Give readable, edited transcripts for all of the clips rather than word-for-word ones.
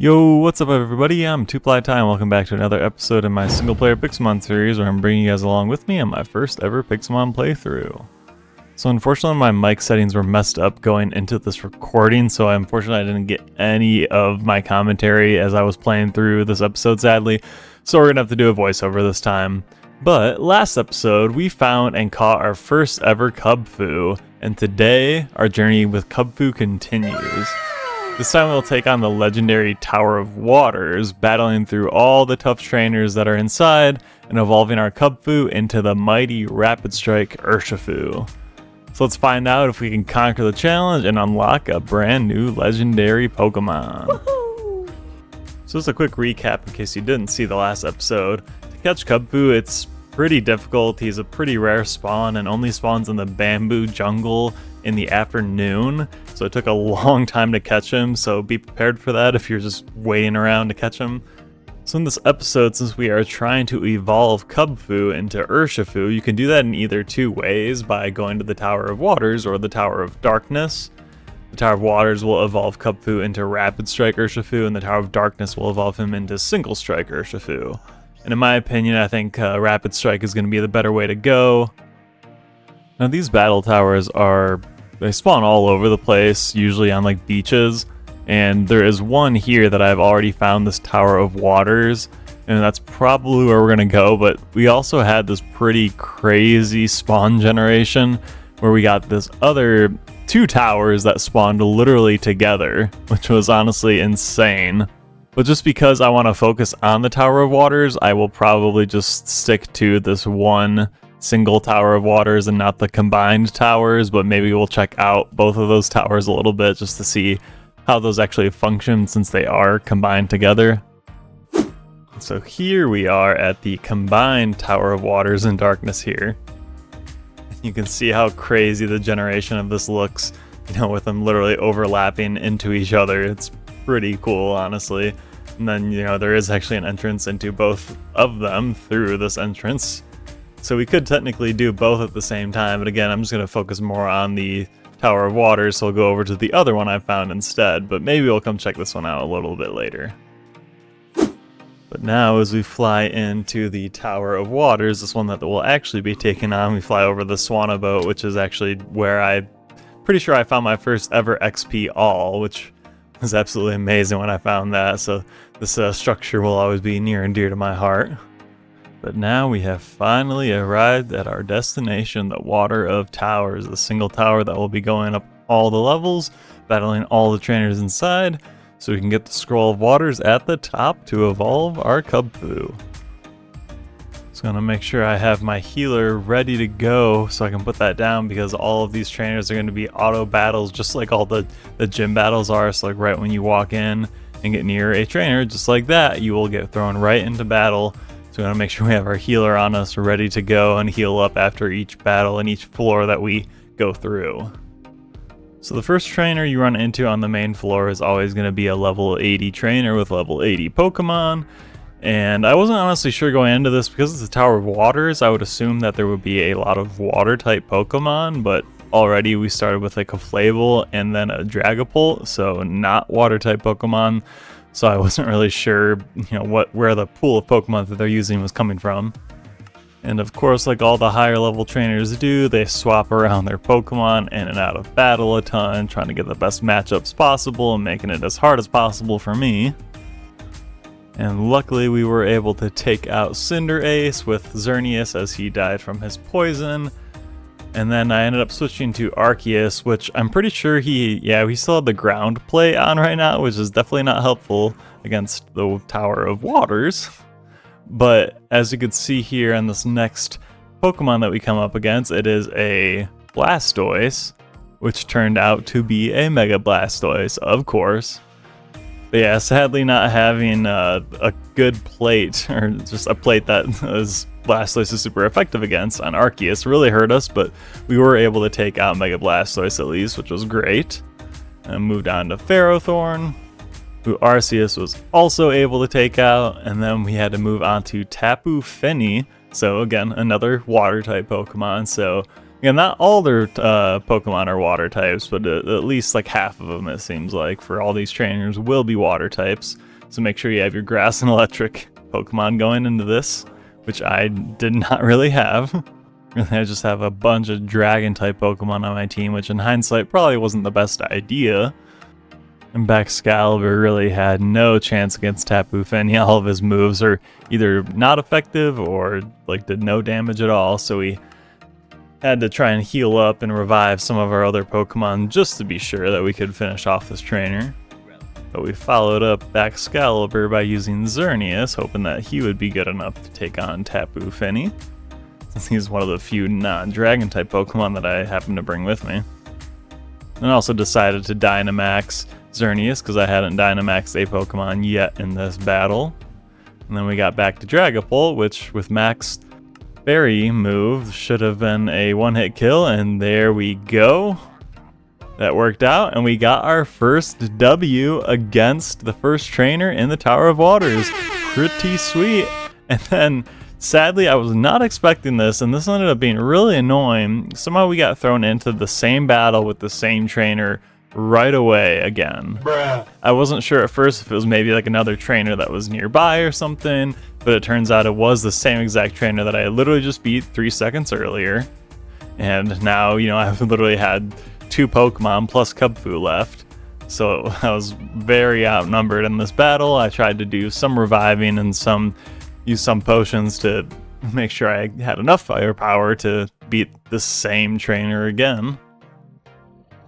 Yo, what's up everybody? I'm 2PlyTie. Welcome back to another episode in my single-player Pixelmon series where I'm bringing you guys along with me on my first ever Pixelmon playthrough. So unfortunately my mic settings were messed up going into this recording, so unfortunately I didn't get any of my commentary as I was playing through this episode, sadly. So we're gonna have to do a voiceover this time. But last episode we found and caught our first ever Kubfu, and today our journey with Kubfu continues. This time we'll take on the legendary Tower of Waters, battling through all the tough trainers that are inside and evolving our Kubfu into the mighty Rapid Strike Urshifu. So let's find out if we can conquer the challenge and unlock a brand new legendary Pokemon. Woohoo! So just a quick recap in case you didn't see the last episode. To catch Kubfu, it's pretty difficult. He's a pretty rare spawn and only spawns in the bamboo jungle in the afternoon, so it took a long time to catch him, so be prepared for that if you're just waiting around to catch him. So in this episode, since we are trying to evolve Kubfu into Urshifu, you can do that in either two ways, by going to the Tower of Waters or the Tower of Darkness. The Tower of Waters will evolve Kubfu into Rapid Strike Urshifu, and the Tower of Darkness will evolve him into Single Strike Urshifu. And in my opinion, I think Rapid Strike is going to be the better way to go. Now these battle towers they spawn all over the place, usually on like beaches, and there is one here that I've already found, this Tower of Waters, and that's probably where we're gonna go. But we also had this pretty crazy spawn generation where we got this other two towers that spawned literally together, which was honestly insane. But just because I want to focus on the Tower of Waters, I will probably just stick to this one single Tower of Waters and not the combined towers, but maybe we'll check out both of those towers a little bit just to see how those actually function since they are combined together. So here we are at the combined Tower of Waters and Darkness here. You can see how crazy the generation of this looks, with them literally overlapping into each other. It's pretty cool, honestly. And then, there is actually an entrance into both of them through this entrance. So we could technically do both at the same time, but again, I'm just going to focus more on the Tower of Waters, so we'll go over to the other one I found instead, but maybe we'll come check this one out a little bit later. But now as we fly into the Tower of Waters, this one that we'll actually be taking on, we fly over the Swana boat, which is actually where pretty sure I found my first ever XP all, which was absolutely amazing when I found that, so this structure will always be near and dear to my heart. But now we have finally arrived at our destination, the Water of Towers, the single tower that will be going up all the levels, battling all the trainers inside, so we can get the Scroll of Waters at the top to evolve our Kubfu. Just gonna make sure I have my healer ready to go so I can put that down, because all of these trainers are going to be auto battles just like all the gym battles are. So like right when you walk in and get near a trainer, just like that, you will get thrown right into battle. So we want to make sure we have our healer on us ready to go and heal up after each battle and each floor that we go through. So the first trainer you run into on the main floor is always going to be a level 80 trainer with level 80 Pokemon. And I wasn't honestly sure going into this, because it's the Tower of Waters, I would assume that there would be a lot of water type Pokemon, but already we started with like a Flabel and then a Dragapult, so not water type Pokemon. So I wasn't really sure, where the pool of Pokemon that they're using was coming from. And of course, like all the higher level trainers do, they swap around their Pokemon in and out of battle a ton, trying to get the best matchups possible and making it as hard as possible for me. And luckily we were able to take out Cinderace with Xerneas as he died from his poison. And then I ended up switching to Arceus, which I'm pretty sure he still had the ground play on right now, which is definitely not helpful against the Tower of Waters. But as you can see here in this next Pokemon that we come up against, it is a Blastoise, which turned out to be a Mega Blastoise, of course. But yeah, sadly not having a good plate, or just a plate that is Blastoise is super effective against on Arceus really hurt us, but we were able to take out Mega Blastoise at least, which was great. And moved on to Ferrothorn, who Arceus was also able to take out, and then we had to move on to Tapu Fini, so again, another water type Pokemon. So again, not all their Pokemon are water types, but at least like half of them, it seems like, for all these trainers will be water types. So make sure you have your grass and electric Pokemon going into this, which I did not really have. Really, I just have a bunch of dragon-type Pokemon on my team, which in hindsight probably wasn't the best idea. And Excalibur really had no chance against Tapu Fini. All of his moves are either not effective or like did no damage at all, so we had to try and heal up and revive some of our other Pokemon just to be sure that we could finish off this trainer. But we followed up Excalibur by using Xerneas, hoping that he would be good enough to take on Tapu Fini, since he's one of the few non-dragon type Pokemon that I happen to bring with me. And I also decided to Dynamax Xerneas because I hadn't Dynamaxed a Pokemon yet in this battle. And then we got back to Dragapult, which with Max Fairy move should have been a one-hit kill, and there we go. That worked out, and we got our first W against the first trainer in the Tower of Waters. Pretty sweet. And then, sadly, I was not expecting this, and this ended up being really annoying. Somehow we got thrown into the same battle with the same trainer right away again. Bruh. I wasn't sure at first if it was maybe like another trainer that was nearby or something, but it turns out it was the same exact trainer that I literally just beat 3 seconds earlier. And now, you know, I've literally had 2 Pokemon plus Kubfu left. So I was very outnumbered in this battle. I tried to do some reviving and use some potions to make sure I had enough firepower to beat the same trainer again.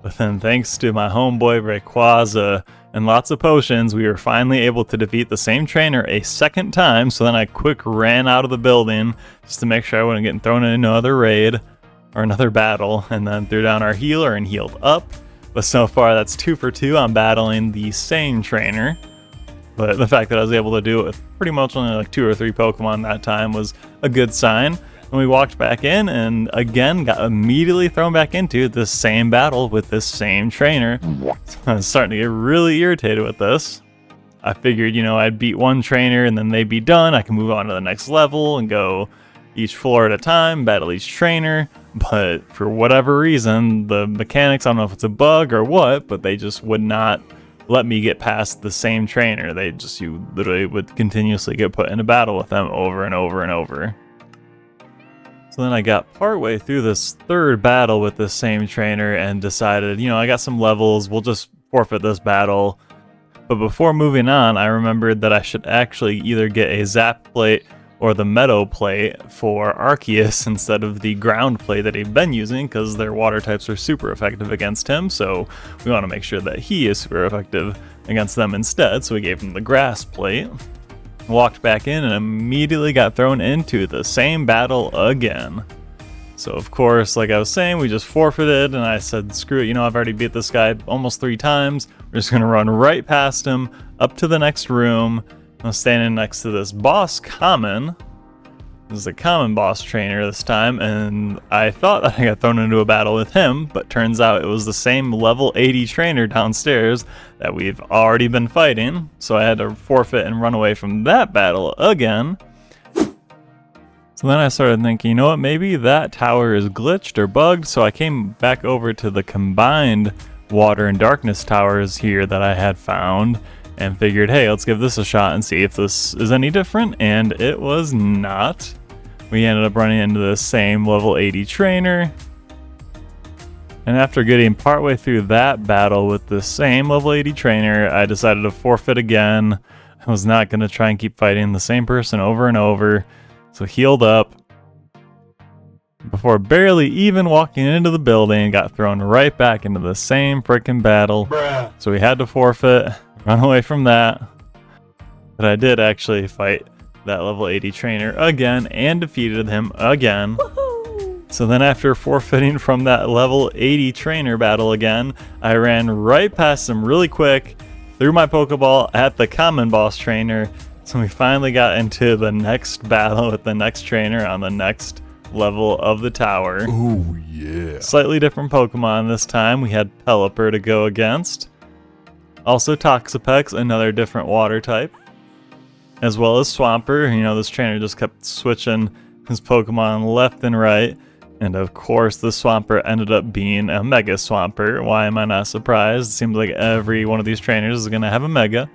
But then thanks to my homeboy Rayquaza and lots of potions, we were finally able to defeat the same trainer a second time. So then I quick ran out of the building just to make sure I wasn't getting thrown in another raid or another battle, and then threw down our healer and healed up. But so far that's 2 for 2 on battling the same trainer. But the fact that I was able to do it with pretty much only like 2 or 3 Pokemon that time was a good sign. And we walked back in and again got immediately thrown back into the same battle with this same trainer. So I was starting to get really irritated with this. I figured, you know, I'd beat one trainer and then they'd be done. I can move on to the next level and go each floor at a time, battle each trainer. But for whatever reason, the mechanics, I don't know if it's a bug or what, but they just would not let me get past the same trainer. You literally would continuously get put in a battle with them over and over and over. So then I got partway through this third battle with this same trainer and decided, you know, I got some levels, we'll just forfeit this battle. But before moving on, I remembered that I should actually either get a Zap Plate or the Meadow Plate for Arceus instead of the Ground Plate that he'd been using, because their water types are super effective against him, so we want to make sure that he is super effective against them instead, so we gave him the Grass Plate. Walked back in and immediately got thrown into the same battle again. So of course, like I was saying, we just forfeited, and I said, screw it, you know, I've already beat this guy almost 3 times. We're just gonna run right past him, up to the next room. I'm standing next to this boss common. This is a common boss trainer this time, and I thought I got thrown into a battle with him, but turns out it was the same level 80 trainer downstairs that we've already been fighting, so I had to forfeit and run away from that battle again. So then I started thinking, you know what, maybe that tower is glitched or bugged, so I came back over to the combined water and darkness towers here that I had found, and figured, hey, let's give this a shot and see if this is any different, and it was not. We ended up running into the same level 80 trainer, and after getting partway through that battle with the same level 80 trainer, I decided to forfeit again. I was not going to try and keep fighting the same person over and over, so healed up before barely even walking into the building, got thrown right back into the same frickin' battle. Bruh. So we had to forfeit, run away from that. But I did actually fight that level 80 trainer again and defeated him again. Woohoo! So then after forfeiting from that level 80 trainer battle again, I ran right past him really quick, threw my Pokeball at the common boss trainer, so we finally got into the next battle with the next trainer on the next level of the tower. Oh yeah. Slightly different Pokemon this time. We had Pelipper to go against. Also Toxapex, another different water type. As well as Swampert. You know, this trainer just kept switching his Pokemon left and right. And of course, the Swampert ended up being a Mega Swampert. Why am I not surprised? It seems like every one of these trainers is going to have a Mega.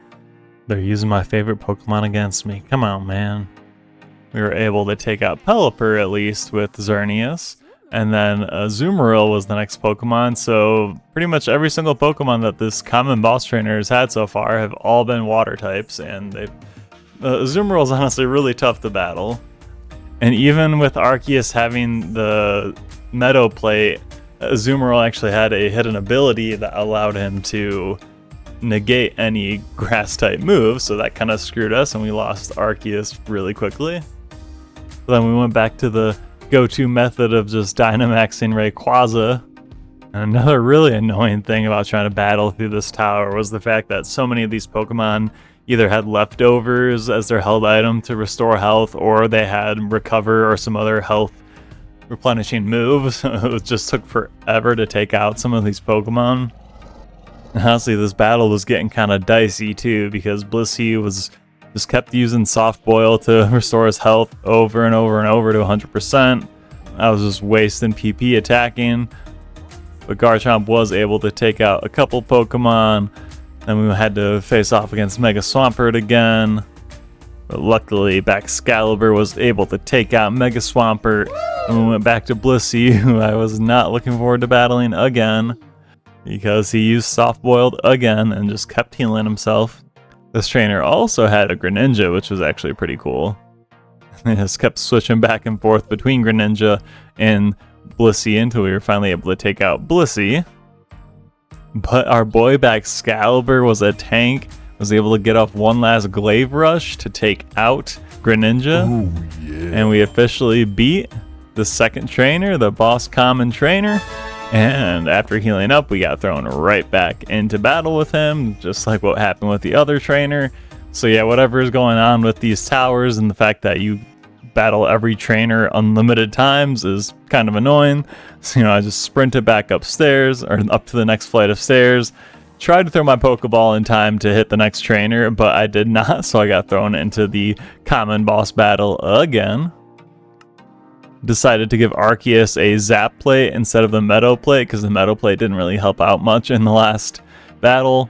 They're using my favorite Pokemon against me. Come on, man. We were able to take out Pelipper at least with Xerneas. And then Azumarill was the next Pokemon. So pretty much every single Pokemon that this common boss trainer has had so far have all been water types. And Azumarill is honestly really tough to battle. And even with Arceus having the Meadow Plate, Azumarill actually had a hidden ability that allowed him to negate any grass type moves, so that kind of screwed us and we lost Arceus really quickly. Then we went back to the go-to method of just Dynamaxing Rayquaza. And another really annoying thing about trying to battle through this tower was the fact that so many of these Pokemon either had leftovers as their held item to restore health, or they had recover or some other health replenishing moves. It just took forever to take out some of these Pokemon. And honestly, this battle was getting kind of dicey too, because Blissey was just kept using Soft Boil to restore his health over and over and over to 100%. I was just wasting PP attacking, but Garchomp was able to take out a couple Pokemon. Then we had to face off against Mega Swampert again. But luckily, Excalibur was able to take out Mega Swampert, and we went back to Blissey, who I was not looking forward to battling again, because he used Soft Boiled again and just kept healing himself. This trainer also had a Greninja, which was actually pretty cool. They just kept switching back and forth between Greninja and Blissey until we were finally able to take out Blissey. But our boy Excalibur was a tank, was able to get off one last Glaive Rush to take out Greninja. Oh, yeah. And we officially beat the second trainer, the boss common trainer. And after healing up, we got thrown right back into battle with him, just like what happened with the other trainer. So yeah, whatever is going on with these towers and the fact that you battle every trainer unlimited times is kind of annoying. So, I just sprinted back upstairs, or up to the next flight of stairs, tried to throw my Pokeball in time to hit the next trainer, but I did not, so I got thrown into the common boss battle again. Decided to give Arceus a Zap Plate instead of the Meadow Plate, because the Meadow Plate didn't really help out much in the last battle.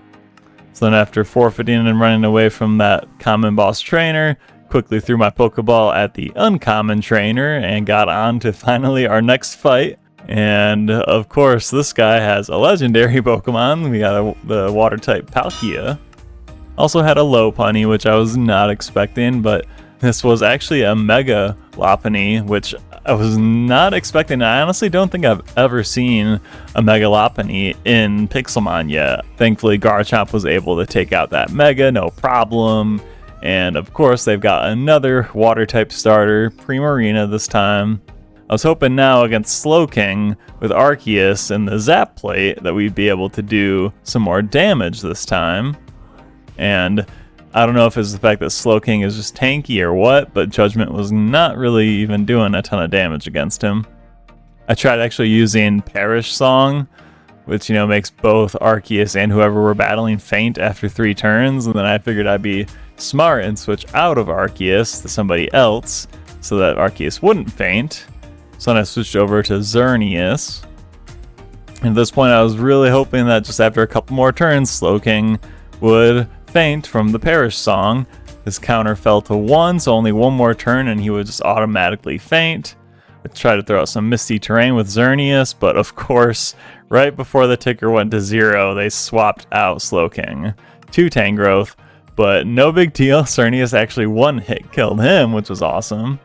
So then after forfeiting and running away from that common boss trainer, quickly threw my Pokeball at the uncommon trainer and got on to finally our next fight. And of course, this guy has a legendary Pokemon. We got the water type Palkia. Also had a Lopunny, which I was not expecting, but this was actually a Mega Lopunny, which I was not expecting. I honestly don't think I've ever seen a Mega Lopunny in Pixelmon yet. Thankfully, Garchomp was able to take out that Mega, no problem. And of course, they've got another water type starter, Primarina this time. I was hoping now against Slowking with Arceus and the Zap Plate that we'd be able to do some more damage this time. And I don't know if it's the fact that Slowking is just tanky or what, but Judgment was not really even doing a ton of damage against him. I tried actually using Perish Song, which, makes both Arceus and whoever we're battling faint after 3 turns, and then I figured I'd be smart and switch out of Arceus to somebody else so that Arceus wouldn't faint. So then I switched over to Xerneas. And at this point I was really hoping that just after a couple more turns, Slowking would faint from the Perish Song. His counter fell to 1, so only one more turn and he would just automatically faint. I tried to throw out some Misty Terrain with Xerneas, but of course, right before the ticker went to 0, they swapped out Slowking to Tangrowth. But no big deal, Xerneas actually one-hit killed him, which was awesome.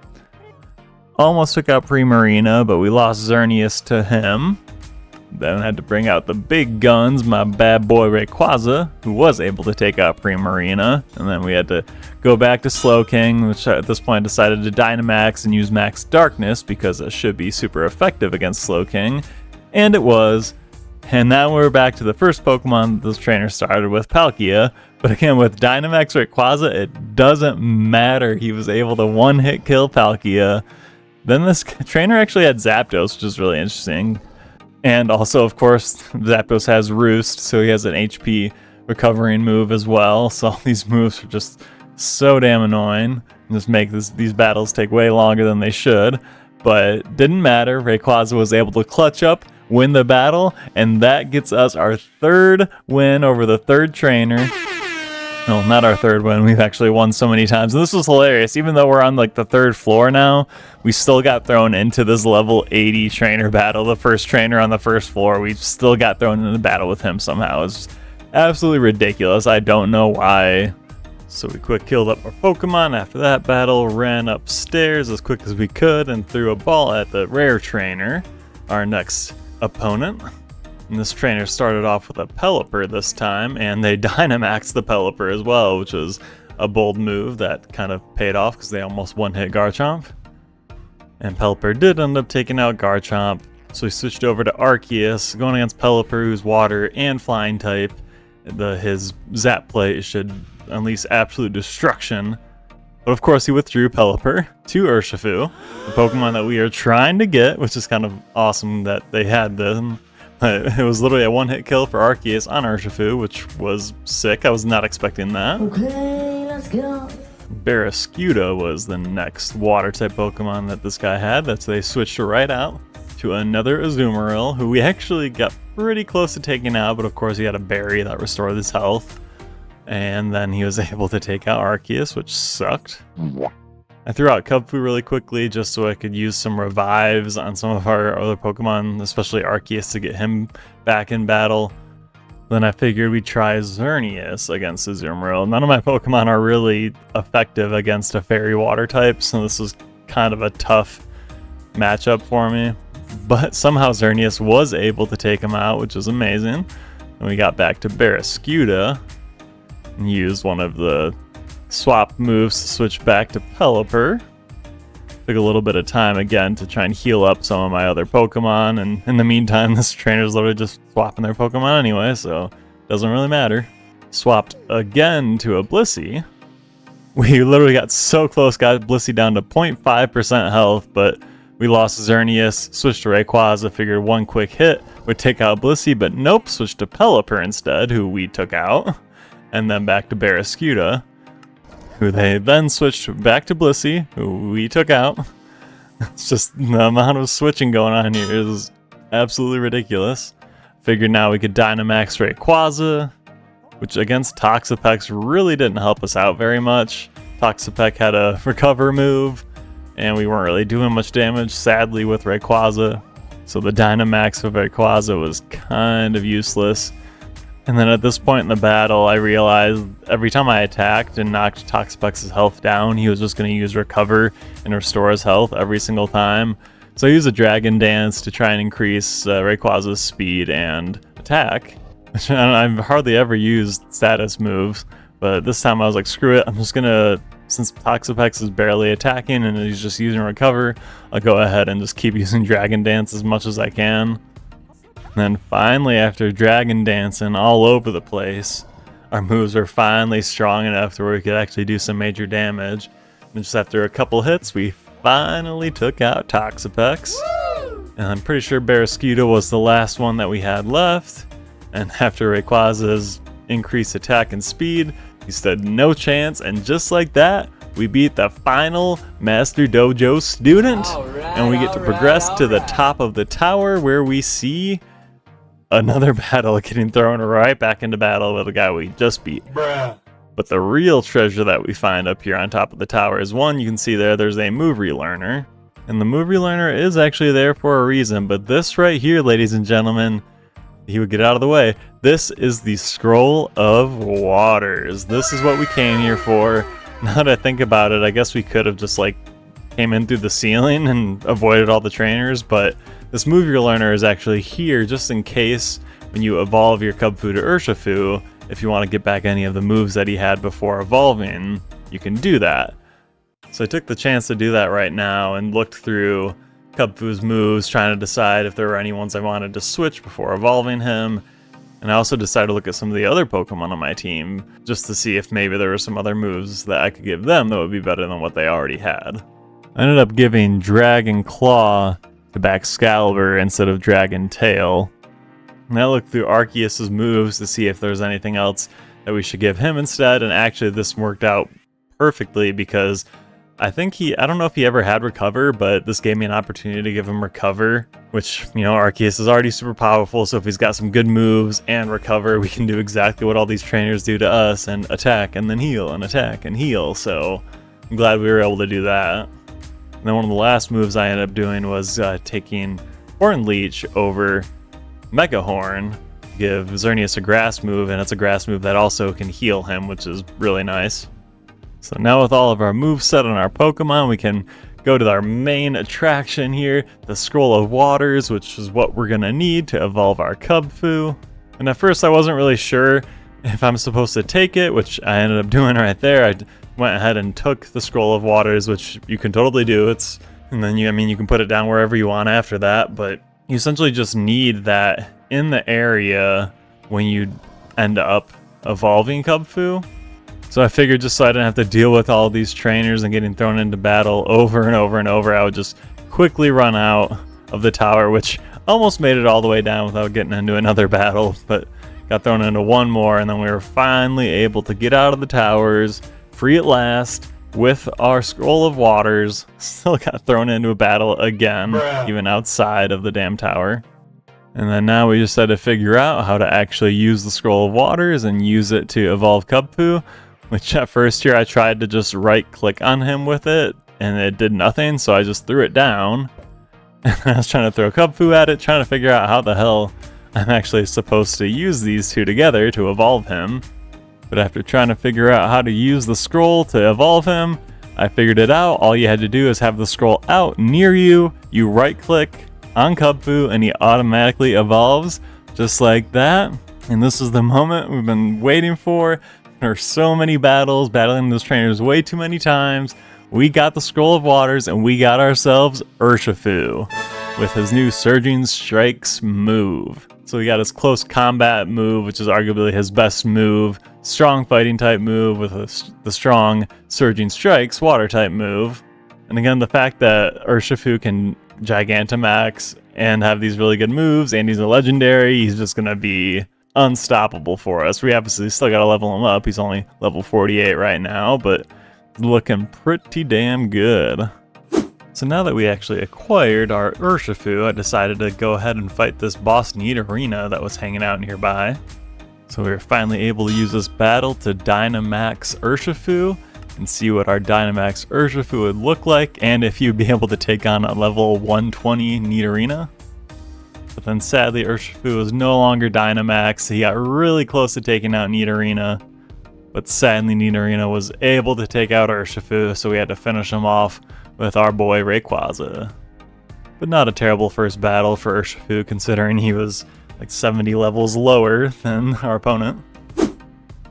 Almost took out Primarina, but we lost Xerneas to him. Then had to bring out the big guns, my bad boy Rayquaza, who was able to take out Primarina. And then we had to go back to Slowking, which at this point decided to Dynamax and use Max Darkness because it should be super effective against Slowking. And it was. And now we're back to the first Pokemon this trainer started with, Palkia. But again, with Dynamax Rayquaza, it doesn't matter. He was able to one-hit kill Palkia. Then this trainer actually had Zapdos, which is really interesting. And also, of course, Zapdos has Roost, so he has an HP recovering move as well. So all these moves are just so damn annoying. Just make these battles take way longer than they should. But it didn't matter. Rayquaza was able to clutch up, win the battle, and that gets us our 3rd win over the 3rd trainer. Well, not our third win. We've actually won so many times. And this was hilarious. Even though we're on like the third floor now, we still got thrown into this level 80 trainer battle. The first trainer on the first floor, we still got thrown into the battle with him somehow. It's absolutely ridiculous. I don't know why. So we quick killed up our Pokemon after that battle, ran upstairs as quick as we could, and threw a ball at the rare trainer, our next opponent. And this trainer started off with a Pelipper this time, and they Dynamaxed the Pelipper as well, which was a bold move that kind of paid off because they almost one-hit Garchomp. And Pelipper did end up taking out Garchomp, so we switched over to Arceus, going against Pelipper, who's water and flying type. His Zap Plate should unleash absolute destruction. But of course he withdrew Pelipper to Urshifu, the Pokemon that we are trying to get, which is kind of awesome that they had them. It was literally a one-hit kill for Arceus on Urshifu, which was sick. I was not expecting that. Okay, let's go. Barrascuda was the next water-type Pokemon that this guy had. That's they switched right out to another Azumarill, who we actually got pretty close to taking out, but of course he had a berry that restored his health. And then he was able to take out Arceus, which sucked. I threw out Kubfu really quickly just so I could use some revives on some of our other Pokemon, especially Arceus, to get him back in battle. Then I figured we'd try Xerneas against Azumarill. None of my Pokemon are really effective against a Fairy Water type, so this was kind of a tough matchup for me. But somehow Xerneas was able to take him out, which is amazing. And we got back to Barrascuda and used one of the swap moves to switch back to Pelipper. Took a little bit of time again to try and heal up some of my other Pokemon, and in the meantime this trainer's literally just swapping their Pokemon anyway, so it doesn't really matter. Swapped again to a Blissey. We literally got so close, got Blissey down to 0.5% health, but we lost Xerneas, switched to Rayquaza, figured one quick hit would take out Blissey, but nope, switched to Pelipper instead, who we took out, and then back to Barrascuda, who they then switched back to Blissey, who we took out. It's just the amount of switching going on here is absolutely ridiculous. Figured now we could Dynamax Rayquaza, which against Toxapex really didn't help us out very much. Toxapex had a recover move, and we weren't really doing much damage, sadly, with Rayquaza. So the Dynamax of Rayquaza was kind of useless. And then at this point in the battle, I realized every time I attacked and knocked Toxapex's health down, he was just going to use Recover and restore his health every single time. So I used a Dragon Dance to try and increase Rayquaza's speed and attack. I've hardly ever used status moves, but this time I was like, screw it, I'm just going to, since Toxapex is barely attacking and he's just using Recover, I'll go ahead and just keep using Dragon Dance as much as I can. And then finally, after Dragon Dancing all over the place, our moves are finally strong enough to where we could actually do some major damage. And just after a couple hits, we finally took out Toxapex. And I'm pretty sure Barrascuda was the last one that we had left. And after Rayquaza's increased attack and speed, he stood no chance, and just like that, we beat the final Master Dojo student. And we get to progress to the top of the tower, where we see another battle getting thrown right back into battle with a guy we just beat. Bruh. But the real treasure that we find up here on top of the tower is one, you can see there's a move relearner. And the move relearner is actually there for a reason, but this right here, ladies and gentlemen, he would get out of the way. This is the Scroll of Waters. This is what we came here for. Now that I think about it, I guess we could have just like came in through the ceiling and avoided all the trainers, but this move relearner is actually here just in case when you evolve your Kubfu to Urshifu, if you want to get back any of the moves that he had before evolving, you can do that. So I took the chance to do that right now and looked through Kubfu's moves, trying to decide if there were any ones I wanted to switch before evolving him. And I also decided to look at some of the other Pokemon on my team, just to see if maybe there were some other moves that I could give them that would be better than what they already had. I ended up giving Dragon Claw to Baxcalibur instead of Dragon Tail. And I looked through Arceus' moves to see if there's anything else that we should give him instead, and actually this worked out perfectly because I don't know if he ever had Recover, but this gave me an opportunity to give him Recover, which, Arceus is already super powerful, so if he's got some good moves and Recover, we can do exactly what all these trainers do to us, and attack and then heal, and attack and heal, so I'm glad we were able to do that. And then one of the last moves I ended up doing was taking Horn Leech over Mega Horn, give Xerneas a grass move, and it's a grass move that also can heal him, which is really nice. So now with all of our moves set on our Pokemon, we can go to our main attraction here, the Scroll of Waters, which is what we're going to need to evolve our Kubfu. And at first I wasn't really sure if I'm supposed to take it, which I ended up doing right there. I went ahead and took the Scroll of Waters, which you can totally do. And then you can put it down wherever you want after that, but you essentially just need that in the area when you end up evolving Kubfu. So I figured just so I didn't have to deal with all these trainers and getting thrown into battle over and over and over, I would just quickly run out of the tower, which almost made it all the way down without getting into another battle, but got thrown into one more, and then we were finally able to get out of the towers, free at last, with our Scroll of Waters. Still got thrown into a battle again, even outside of the damn tower. And then now we just had to figure out how to actually use the Scroll of Waters and use it to evolve Kubfu. Which at first here I tried to just right click on him with it and it did nothing, so I just threw it down. And I was trying to throw Kubfu at it, trying to figure out how the hell I'm actually supposed to use these two together to evolve him. But after trying to figure out how to use the scroll to evolve him, I figured it out. All you had to do is have the scroll out near you, you right click on Kubfu and he automatically evolves just like that. And this is the moment we've been waiting for. There are so many battles, battling those trainers way too many times. We got the Scroll of Waters and we got ourselves Urshifu with his new Surging Strikes move. So we got his close combat move, which is arguably his best move, strong fighting type move with the strong Surging Strikes water type move. And again, the fact that Urshifu can Gigantamax and have these really good moves, and he's a legendary, he's just going to be unstoppable for us. We obviously still got to level him up. He's only level 48 right now, but looking pretty damn good. So now that we actually acquired our Urshifu, I decided to go ahead and fight this boss Nidorina that was hanging out nearby. So we were finally able to use this battle to Dynamax Urshifu and see what our Dynamax Urshifu would look like, and if you'd be able to take on a level 120 Nidorina. But then sadly Urshifu was no longer Dynamax. He got really close to taking out Nidorina, but sadly Nidorina was able to take out Urshifu, so we had to finish him off with our boy Rayquaza. But not a terrible first battle for Urshifu, considering he was like 70 levels lower than our opponent.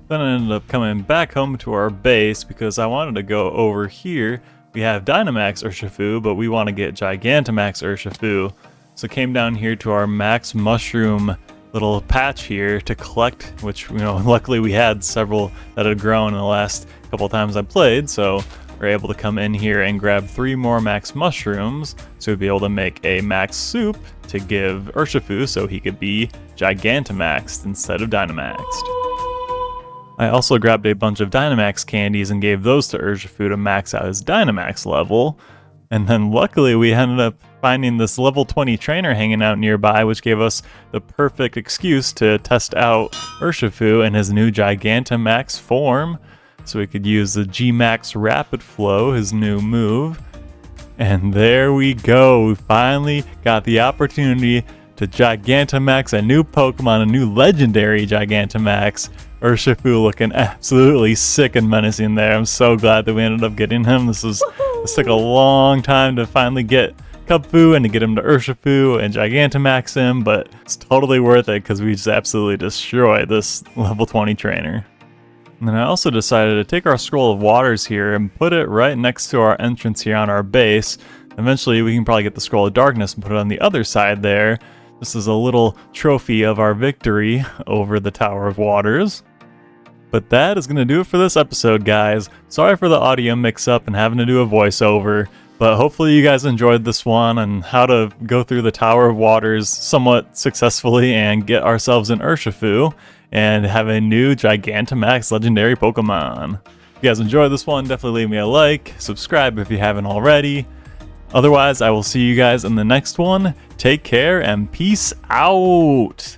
Then I ended up coming back home to our base because I wanted to go over here. We have Dynamax Urshifu, but we want to get Gigantamax Urshifu. So came down here to our Max Mushroom little patch here to collect, which, luckily we had several that had grown in the last couple times I played, so we're able to come in here and grab 3 more Max Mushrooms, so we'd be able to make a Max Soup to give Urshifu so he could be Gigantamaxed instead of Dynamaxed. I also grabbed a bunch of Dynamax candies and gave those to Urshifu to max out his Dynamax level. And then luckily we ended up finding this level 20 trainer hanging out nearby, which gave us the perfect excuse to test out Urshifu in his new Gigantamax form. So we could use the G-Max Rapid Flow, his new move. And there we go, we finally got the opportunity to Gigantamax a new Pokemon, a new legendary Gigantamax. Urshifu looking absolutely sick and menacing there. I'm so glad that we ended up getting him. This took a long time to finally get Kubfu and to get him to Urshifu and Gigantamax him, but it's totally worth it because we just absolutely destroyed this level 20 trainer. And then I also decided to take our Scroll of Waters here and put it right next to our entrance here on our base. Eventually we can probably get the Scroll of Darkness and put it on the other side there. This is a little trophy of our victory over the Tower of Waters. But that is going to do it for this episode, guys. Sorry for the audio mix-up and having to do a voiceover, but hopefully you guys enjoyed this one on how to go through the Tower of Waters somewhat successfully and get ourselves an Urshifu and have a new Gigantamax legendary Pokemon. you guys enjoyed this one, definitely leave me a like, subscribe if you haven't already. Otherwise, I will see you guys in the next one. Take care and peace out.